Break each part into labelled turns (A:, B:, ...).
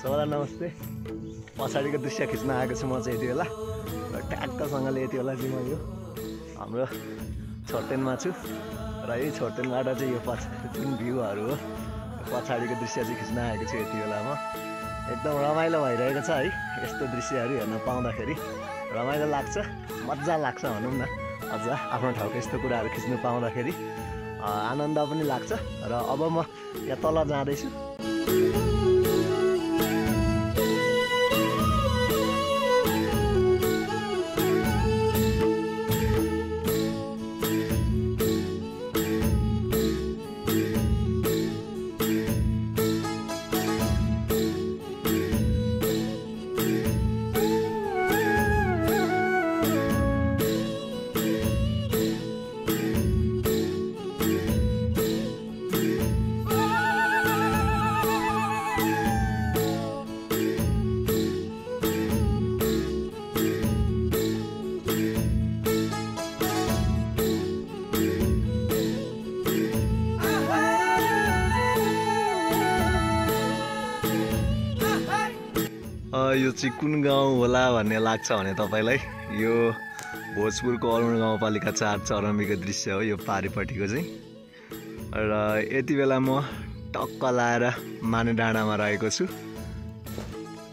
A: सबैलाई नमस्ते। पछाडिको दृश्य खिच्न आएको छु म चाहिँ यति बेला र ट्याक्कसँगले यति बेला चाहिँ म यो हाम्रो छोर्तेनमा छु र यही छोर्तेनबाट चाहिँ यो जुन भ्यूहरू हो पछाडिको दृश्य चाहिँ खिच्न आएको छु यति बेला म। एकदम रमाइलो भइरहेको छ है, यस्तो दृश्यहरू हेर्न पाउँदाखेरि रमाइलो लाग्छ, मजा लाग्छ भनौँ न। अझ आफ्नो ठाउँको यस्तो कुराहरू खिच्नु पाउँदाखेरि आनन्द पनि लाग्छ। र अब म यहाँ तल जाँदैछु। यो चाहिँ कुन गाउँ होला भन्ने लाग्छ भने तपाईलाई यो भोजपुरको अरुण गाउँपालिका 4 चरम्बीको दृश्य हो यो पारिपट्टिको चाहिँ। र यति बेला म टक्क लाएर मानेडाँडामा रहेको छु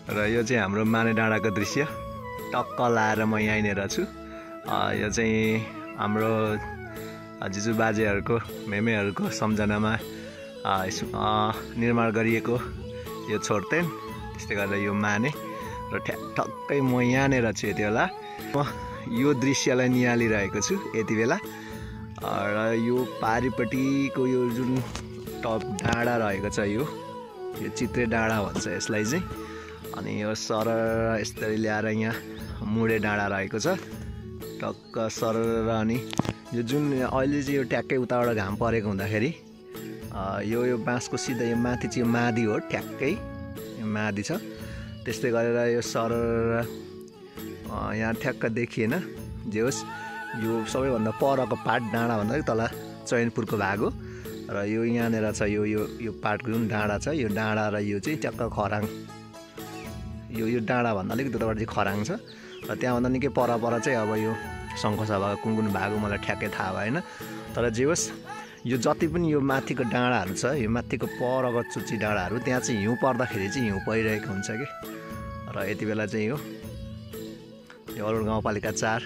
A: र यो चाहिँ हाम्रो मानेडाँडाको दृश्य। टक्क लाएर म यहीँनिर छु। यो चाहिँ हाम्रो जिजु बाजेहरूको मेमेहरूको सम्झनामा निर्माण गरिएको यो छोर्तेन, त्यस्तै गरेर यो माने र ठक्कै म यहाँनिर छु यति बेला। म यो दृश्यलाई निहालिरहेको छु यति बेला। र यो पारिपट्टिको यो जुन टप डाँडा रहेको छ यो चित्रे डाँडा भन्छ यसलाई चाहिँ। अनि यो सरर यसरी ल्याएर यहाँ मुडे डाँडा रहेको छ टक्क सरर। अनि यो जुन अहिले चाहिँ यो ट्याक्कै उताबाट घाम परेको हुँदाखेरि यो बाँसको सिधा यो माथि चाहिँ यो मादी हो, ठ्याक्कै यो मादी छ। त्यस्तै गरेर यो सरर यहाँ ठ्याक्क देखिएन जे होस् यो सबैभन्दा परको पार्ट डाँडा भन्दाखेरि तल चैनपुरको भाग हो। र यो यहाँनिर छ यो पार्टको जुन डाँडा छ यो डाँडा र यो चाहिँ ट्याक्क खराङ। यो डाँडा भन्दा अलिकति उताबाट चाहिँ खराङ छ। र त्यहाँभन्दा निकै पर चाहिँ अब यो शङ्खसभाको कुन भाग हो मलाई ठ्याक्कै थाहा भएन। तर जे होस् यो जति पनि यो माथिको डाँडाहरू छ यो माथिको परको चुच्ची डाँडाहरू त्यहाँ चाहिँ हिउँ पर्दाखेरि चाहिँ हिउँ परिरहेको हुन्छ कि। र यति बेला चाहिँ यो अरुण गाउँपालिका 4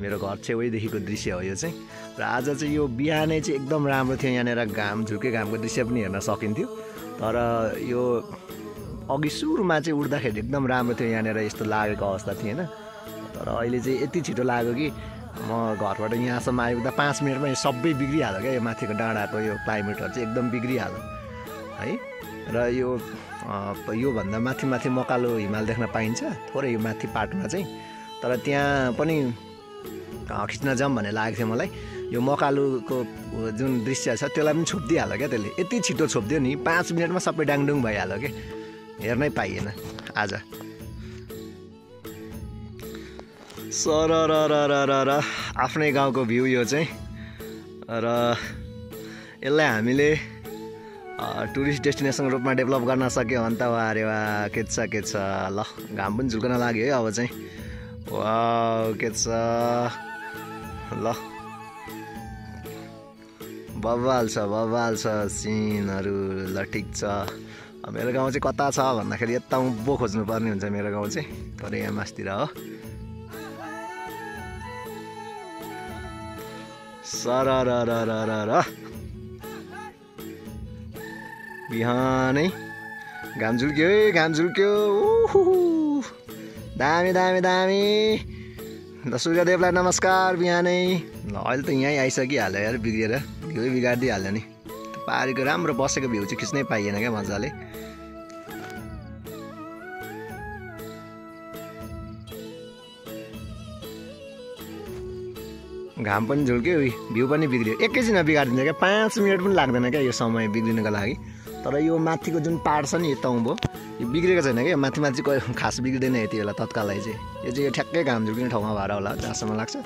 A: मेरो घर छेउैदेखिको दृश्य हो यो चाहिँ। र आज चाहिँ यो बिहानै चाहिँ एकदम राम्रो थियो, यहाँनिर घाम झुल्के घामको दृश्य पनि हेर्न सकिन्थ्यो। तर यो अघि सुरुमा चाहिँ उड्दाखेरि एकदम राम्रो थियो, यहाँनिर यस्तो लागेको अवस्था थिएन। तर अहिले चाहिँ यति छिटो लाग्यो कि म घरबाट यहाँसम्म आइपुग्दा 5 मिनटमा यो सबै बिग्रिहाल्यो क्या। यो माथिको डाँडाको यो क्लाइमेटहरू चाहिँ एकदम बिग्रिहाल्यो है। र योभन्दा माथि मकालो हिमाल देख्न पाइन्छ थोरै यो माथि पाटमा चाहिँ। तर त्यहाँ पनि खिच्न जाऊँ भन्ने लागेको थियो मलाई। यो मकालुको जुन दृश्य छ त्यसलाई पनि छोपिदिइहाल्यो क्या त्यसले, यति छिटो छोपिदियो नि 5 मिनटमा सबै डाङडुङ भइहाल्यो क्या, हेर्नै पाइएन आज। सरर आफ्नै गाउँको भ्यू यो चाहिँ। र यसलाई हामीले टुरिस्ट डेस्टिनेसन रूपमा डेभलप गर्न सक्यो भने त वारे वा के छ। ल घाम पनि झुल्कन लाग्यो है अब चाहिँ। वा के छ ल बवाल छ सिनहरू। ल ठिक छ। मेरो गाउँ चाहिँ कता छ भन्दाखेरि यता उभो खोज्नुपर्ने हुन्छ मेरो गाउँ चाहिँ, तर यहाँ मासतिर हो। सरर बिहानै घाम झुल्क्यो। दामी। ल सूर्यदेवलाई नमस्कार बिहानै। ल अहिले त यहीँ आइसकिहाल्यो यार, बिग्रिएर भ्यू बिगारिदिइहाल्यो नि। पारीको राम्रो बसेको भ्यू चाहिँ खिच्नै पाइएन क्या मजाले। घाम पनि झुल्क्यो भ्यू पनि बिग्रियो, एकैछिनमा बिगारिदिन्छ क्या, 5 मिनट पनि लाग्दैन क्या यो समय बिग्रिनको लागि। तर यो माथिको जुन पार्ट छ नि यो तौबो यो बिग्रेको छैन क्या, माथि खास बिग्रिँदैन यति बेला तत्कालै चाहिँ। यो चाहिँ ठ्याक्कै घाम झुल्किने ठाउँमा भएर होला जहाँसम्म लाग्छ।